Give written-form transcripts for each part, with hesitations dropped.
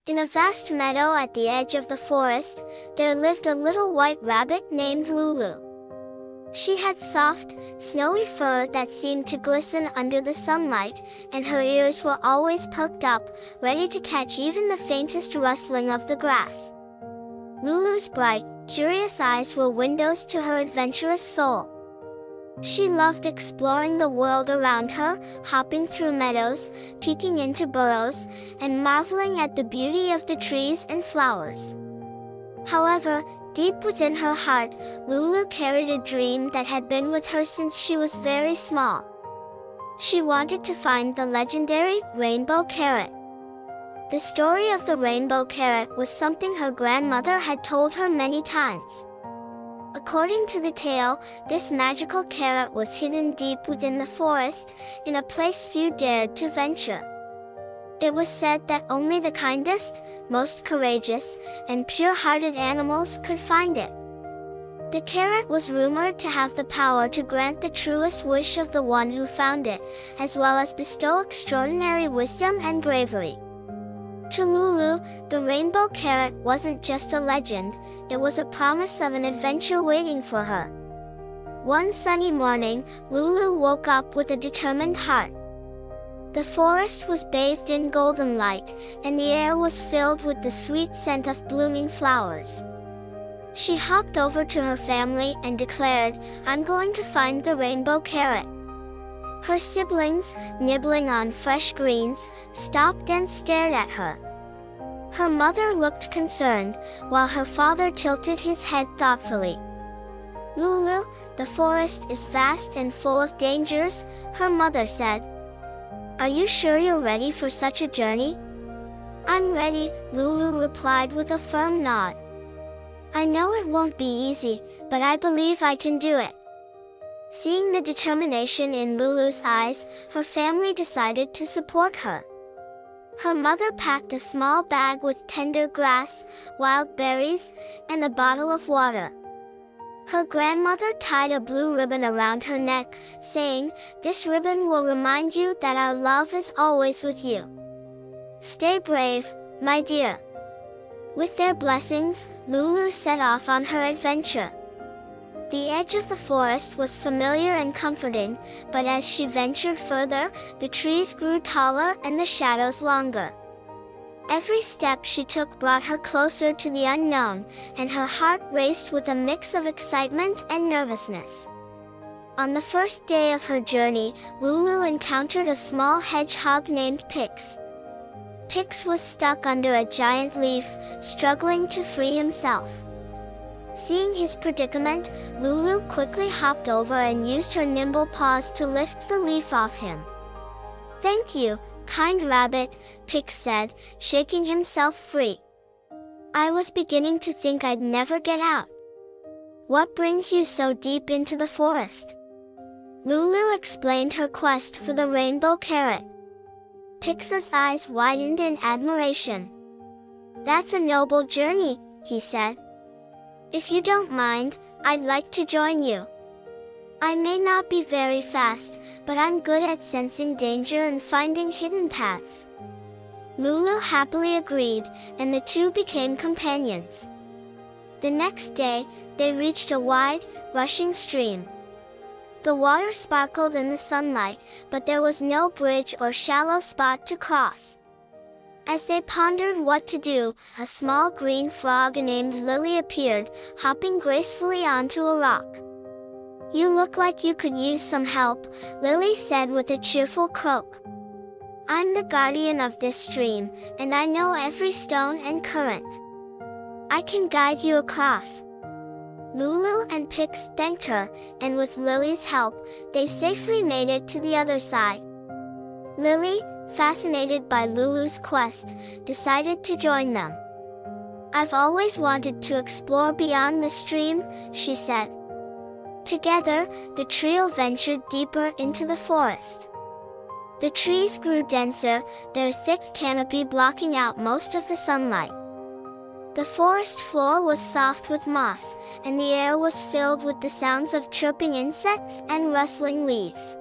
In a vast meadow at the edge of the forest, there lived a little white rabbit named Lulu. She had soft, snowy fur that seemed to glisten under the sunlight, and her ears were always perked up, ready to catch even the faintest rustling of the grass. Lulu's bright, curious eyes were windows to her adventurous soul. She loved exploring the world around her, hopping through meadows, peeking into burrows, and marveling at the beauty of the trees and flowers. However, deep within her heart, Lulu carried a dream that had been with her since she was very small. She wanted to find the legendary rainbow carrot. The story of the rainbow carrot was something her grandmother had told her many times. According to the tale, this magical carrot was hidden deep within the forest, in a place few dared to venture. It was said that only the kindest, most courageous, and pure-hearted animals could find it. The carrot was rumored to have the power to grant the truest wish of the one who found it, as well as bestow extraordinary wisdom and bravery. To Lulu, the rainbow carrot wasn't just a legend, it was a promise of an adventure waiting for her. One sunny morning, Lulu woke up with a determined heart. The forest was bathed in golden light, and the air was filled with the sweet scent of blooming flowers. She hopped over to her family and declared, "I'm going to find the rainbow carrot." Her siblings, nibbling on fresh greens, stopped and stared at her. Her mother looked concerned, while her father tilted his head thoughtfully. "Lulu, the forest is vast and full of dangers," her mother said. "Are you sure you're ready for such a journey?" "I'm ready," Lulu replied with a firm nod. "I know it won't be easy, but I believe I can do it." Seeing the determination in Lulu's eyes, her family decided to support her. Her mother packed a small bag with tender grass, wild berries, and a bottle of water. Her grandmother tied a blue ribbon around her neck, saying, "This ribbon will remind you that our love is always with you. Stay brave, my dear." With their blessings, Lulu set off on her adventure. The edge of the forest was familiar and comforting, but as she ventured further, the trees grew taller and the shadows longer. Every step she took brought her closer to the unknown, and her heart raced with a mix of excitement and nervousness. On the first day of her journey, Lulu encountered a small hedgehog named Pix. Pix was stuck under a giant leaf, struggling to free himself. Seeing his predicament, Lulu quickly hopped over and used her nimble paws to lift the leaf off him. "Thank you, kind rabbit," Pix said, shaking himself free. "I was beginning to think I'd never get out." "What brings you so deep into the forest?" Lulu explained her quest for the rainbow carrot. Pix's eyes widened in admiration. "That's a noble journey," he said. "If you don't mind, I'd like to join you. I may not be very fast, but I'm good at sensing danger and finding hidden paths." Lulu happily agreed, and the two became companions. The next day, they reached a wide, rushing stream. The water sparkled in the sunlight, but there was no bridge or shallow spot to cross. As they pondered what to do, a small green frog named Lily appeared, hopping gracefully onto a rock. "You look like you could use some help," Lily said with a cheerful croak. "I'm the guardian of this stream, and I know every stone and current. I can guide you across." Lulu and Pix thanked her, and with Lily's help, they safely made it to the other side. Lily, fascinated by Lulu's quest, decided to join them. "I've always wanted to explore beyond the stream," she said. Together, the trio ventured deeper into the forest. The trees grew denser, their thick canopy blocking out most of the sunlight. The forest floor was soft with moss, and the air was filled with the sounds of chirping insects and rustling leaves.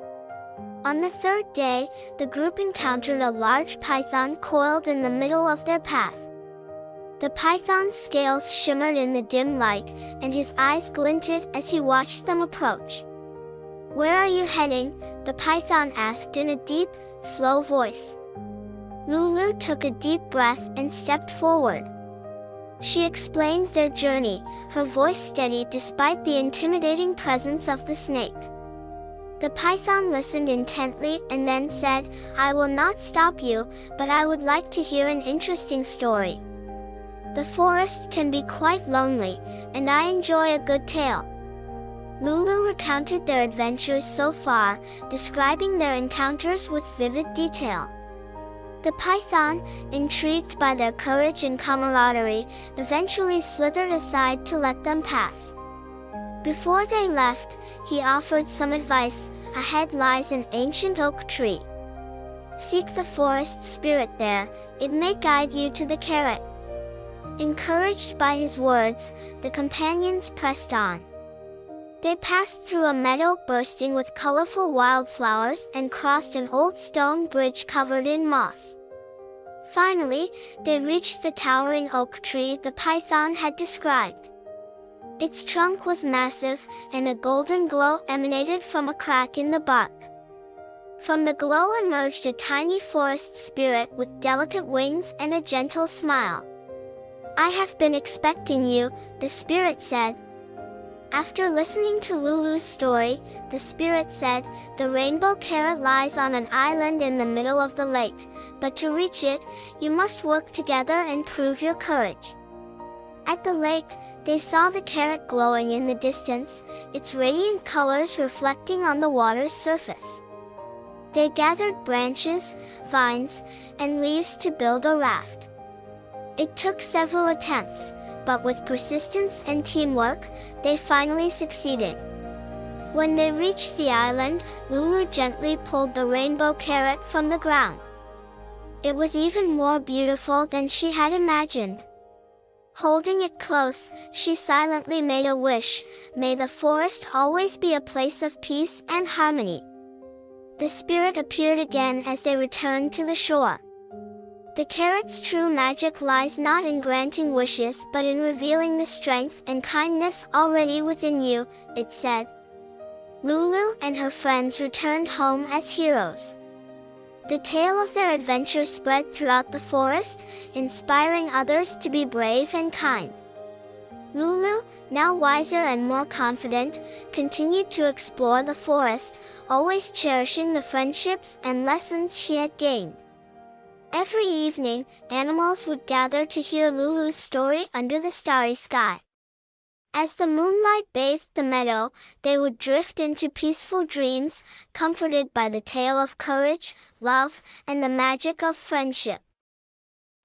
On the third day, the group encountered a large python coiled in the middle of their path. The python's scales shimmered in the dim light, and his eyes glinted as he watched them approach. "Where are you heading?" the python asked in a deep, slow voice. Lulu took a deep breath and stepped forward. She explained their journey, her voice steady despite the intimidating presence of the snake. The python listened intently and then said, "I will not stop you, but I would like to hear an interesting story. The forest can be quite lonely, and I enjoy a good tale." Lulu recounted their adventures so far, describing their encounters with vivid detail. The python, intrigued by their courage and camaraderie, eventually slithered aside to let them pass. Before they left, he offered some advice. "Ahead lies an ancient oak tree. Seek the forest spirit there, it may guide you to the carrot." Encouraged by his words, the companions pressed on. They passed through a meadow bursting with colorful wildflowers and crossed an old stone bridge covered in moss. Finally, they reached the towering oak tree the python had described. Its trunk was massive, and a golden glow emanated from a crack in the bark. From the glow emerged a tiny forest spirit with delicate wings and a gentle smile. "I have been expecting you," the spirit said. After listening to Lulu's story, the spirit said, "The rainbow carrot lies on an island in the middle of the lake, but to reach it, you must work together and prove your courage." At the lake, they saw the carrot glowing in the distance, its radiant colors reflecting on the water's surface. They gathered branches, vines, and leaves to build a raft. It took several attempts, but with persistence and teamwork, they finally succeeded. When they reached the island, Lulu gently pulled the rainbow carrot from the ground. It was even more beautiful than she had imagined. Holding it close, she silently made a wish: "May the forest always be a place of peace and harmony." The spirit appeared again as they returned to the shore. "The carrot's true magic lies not in granting wishes but in revealing the strength and kindness already within you," it said. Lulu and her friends returned home as heroes. The tale of their adventure spread throughout the forest, inspiring others to be brave and kind. Lulu, now wiser and more confident, continued to explore the forest, always cherishing the friendships and lessons she had gained. Every evening, animals would gather to hear Lulu's story under the starry sky. As the moonlight bathed the meadow, they would drift into peaceful dreams, comforted by the tale of courage, love, and the magic of friendship.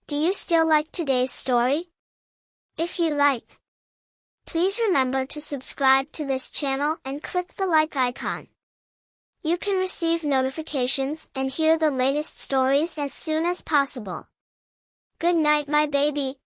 Do you still like today's story? If you like, please remember to subscribe to this channel and click the like icon. You can receive notifications and hear the latest stories as soon as possible. Good night, my baby.